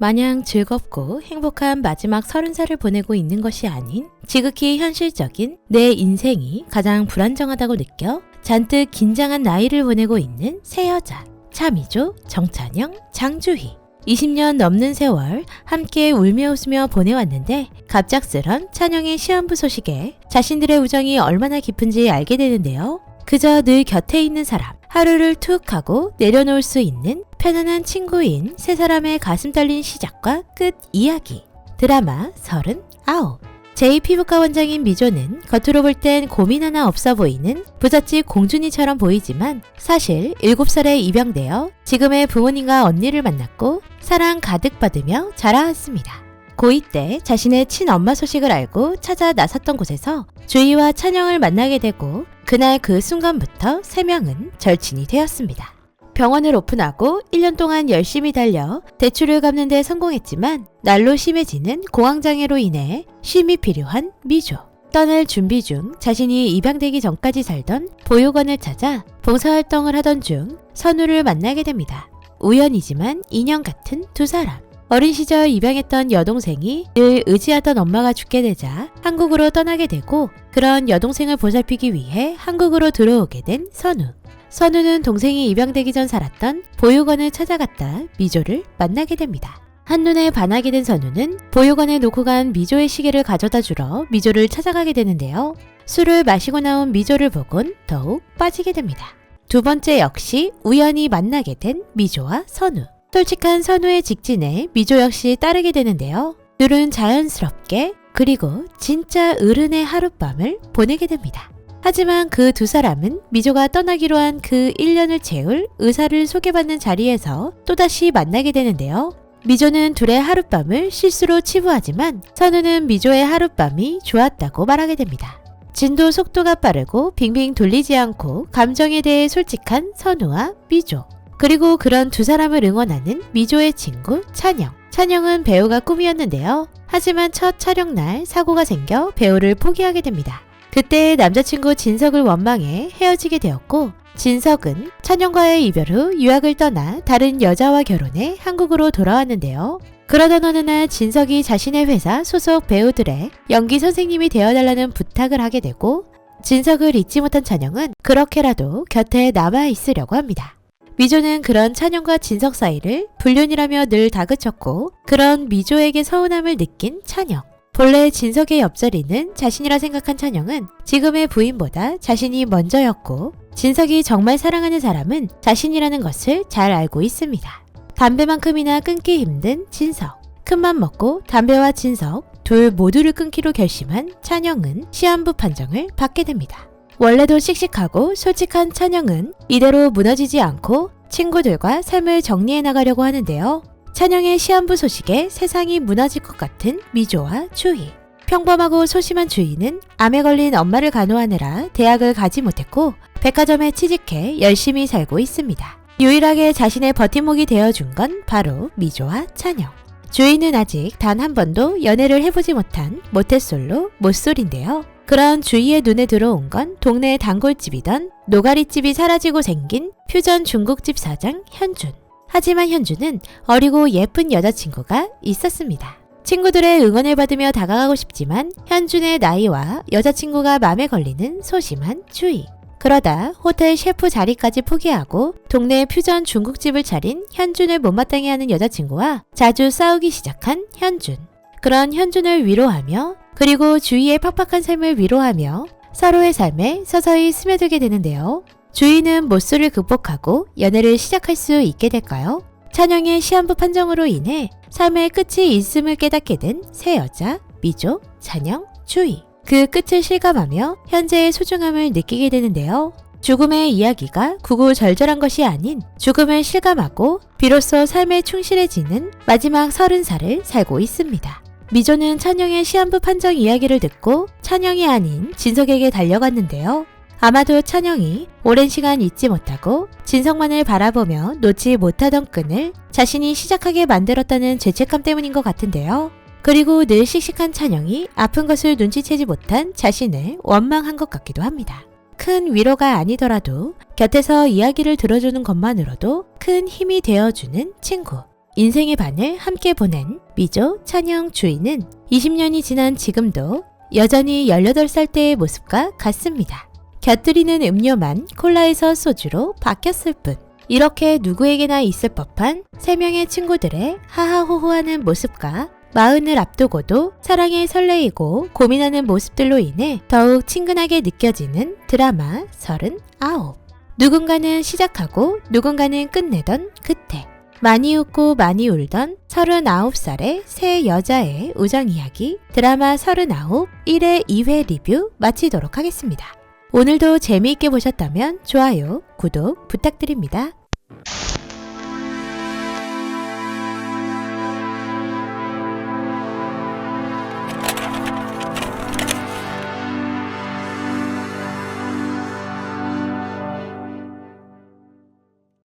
마냥 즐겁고 행복한 마지막 30살을 보내고 있는 것이 아닌 지극히 현실적인 내 인생이 가장 불안정하다고 느껴 잔뜩 긴장한 나이를 보내고 있는 세 여자. 차미조, 정찬영, 장주희. 20년 넘는 세월 함께 울며 웃으며 보내왔는데 갑작스런 찬영의 시한부 소식에 자신들의 우정이 얼마나 깊은지 알게 되는데요. 그저 늘 곁에 있는 사람, 하루를 툭 하고 내려놓을 수 있는 편안한 친구인 세 사람의 가슴 떨린 시작과 끝 이야기. 드라마 39. 제2피부과 원장인 미조는 겉으로 볼 땐 고민 하나 없어 보이는 부잣집 공주니처럼 보이지만 사실 7살에 입양되어 지금의 부모님과 언니를 만났고 사랑 가득 받으며 자라왔습니다. 고2 때 자신의 친엄마 소식을 알고 찾아 나섰던 곳에서 주희와 찬영을 만나게 되고 그날 그 순간부터 세 명은 절친이 되었습니다. 병원을 오픈하고 1년 동안 열심히 달려 대출을 갚는 데 성공했지만 날로 심해지는 공황장애로 인해 쉼이 필요한 미조. 떠날 준비 중 자신이 입양되기 전까지 살던 보육원을 찾아 봉사활동을 하던 중 선우를 만나게 됩니다. 우연이지만 인연 같은 두 사람. 어린 시절 입양했던 여동생이 늘 의지하던 엄마가 죽게 되자 한국으로 떠나게 되고 그런 여동생을 보살피기 위해 한국으로 들어오게 된 선우. 선우는 동생이 입양되기 전 살았던 보육원을 찾아갔다 미조를 만나게 됩니다. 한눈에 반하게 된 선우는 보육원에 놓고 간 미조의 시계를 가져다 주러 미조를 찾아가게 되는데요. 술을 마시고 나온 미조를 보곤 더욱 빠지게 됩니다. 두 번째 역시 우연히 만나게 된 미조와 선우. 솔직한 선우의 직진에 미조 역시 따르게 되는데요. 둘은 자연스럽게 그리고 진짜 어른의 하룻밤을 보내게 됩니다. 하지만 그 두 사람은 미조가 떠나기로 한 그 1년을 채울 의사를 소개받는 자리에서 또다시 만나게 되는데요. 미조는 둘의 하룻밤을 실수로 치부하지만 선우는 미조의 하룻밤이 좋았다고 말하게 됩니다. 진도 속도가 빠르고 빙빙 돌리지 않고 감정에 대해 솔직한 선우와 미조. 그리고 그런 두 사람을 응원하는 미조의 친구 찬영. 찬영은 배우가 꿈이었는데요. 하지만 첫 촬영날 사고가 생겨 배우를 포기하게 됩니다. 그때 남자친구 진석을 원망해 헤어지게 되었고 진석은 찬영과의 이별 후 유학을 떠나 다른 여자와 결혼해 한국으로 돌아왔는데요. 그러던 어느 날 진석이 자신의 회사 소속 배우들의 연기 선생님이 되어달라는 부탁을 하게 되고 진석을 잊지 못한 찬영은 그렇게라도 곁에 남아있으려고 합니다. 미조는 그런 찬영과 진석 사이를 불륜이라며 늘 다그쳤고 그런 미조에게 서운함을 느낀 찬영. 본래 진석의 옆자리는 자신이라 생각한 찬영은 지금의 부인보다 자신이 먼저였고 진석이 정말 사랑하는 사람은 자신이라는 것을 잘 알고 있습니다. 담배만큼이나 끊기 힘든 진석. 큰맘 먹고 담배와 진석 둘 모두를 끊기로 결심한 찬영은 시한부 판정을 받게 됩니다. 원래도 씩씩하고 솔직한 찬영은 이대로 무너지지 않고 친구들과 삶을 정리해 나가려고 하는데요. 찬영의 시한부 소식에 세상이 무너질 것 같은 미조와 주희. 평범하고 소심한 주희는 암에 걸린 엄마를 간호하느라 대학을 가지 못했고 백화점에 취직해 열심히 살고 있습니다. 유일하게 자신의 버팀목이 되어준 건 바로 미조와 찬영. 주희는 아직 단 한 번도 연애를 해보지 못한 모태솔로 모쏠인데요. 그런 주희의 눈에 들어온 건 동네 단골집이던 노가리집이 사라지고 생긴 퓨전 중국집 사장 현준. 하지만 현주는 어리고 예쁜 여자친구가 있었습니다. 친구들의 응원을 받으며 다가가고 싶지만 현준의 나이와 여자친구가 맘에 걸리는 소심한 주희. 그러다 호텔 셰프 자리까지 포기하고 동네 퓨전 중국집을 차린 현준을 못마땅해 하는 여자친구와 자주 싸우기 시작한 현준. 그런 현준을 위로하며 그리고 주희의 팍팍한 삶을 위로하며 서로의 삶에 서서히 스며들게 되는데요. 주희는 모쏠을 극복하고 연애를 시작할 수 있게 될까요? 찬영의 시한부 판정으로 인해 삶의 끝이 있음을 깨닫게 된 세 여자 미조, 찬영, 주희. 그 끝을 실감하며 현재의 소중함을 느끼게 되는데요. 죽음의 이야기가 구구절절한 것이 아닌 죽음을 실감하고 비로소 삶에 충실해지는 마지막 30살을 살고 있습니다. 미조는 찬영의 시한부 판정 이야기를 듣고 찬영이 아닌 진석에게 달려갔는데요. 아마도 찬영이 오랜 시간 잊지 못하고 진석만을 바라보며 놓지 못하던 끈을 자신이 시작하게 만들었다는 죄책감 때문인 것 같은데요. 그리고 늘 씩씩한 찬영이 아픈 것을 눈치채지 못한 자신을 원망한 것 같기도 합니다. 큰 위로가 아니더라도 곁에서 이야기를 들어주는 것만으로도 큰 힘이 되어주는 친구. 인생의 반을 함께 보낸 미조, 찬영, 주희는 20년이 지난 지금도 여전히 18살 때의 모습과 같습니다. 곁들이는 음료만 콜라에서 소주로 바뀌었을 뿐. 이렇게 누구에게나 있을 법한 3명의 친구들의 하하호호하는 모습과 마흔을 앞두고도 사랑에 설레이고 고민하는 모습들로 인해 더욱 친근하게 느껴지는 드라마 39. 누군가는 시작하고 누군가는 끝내던 그때. 많이 웃고 많이 울던 39살의 새 여자의 우정 이야기 드라마 39 1회 2회 리뷰 마치도록 하겠습니다. 오늘도 재미있게 보셨다면 좋아요, 구독 부탁드립니다.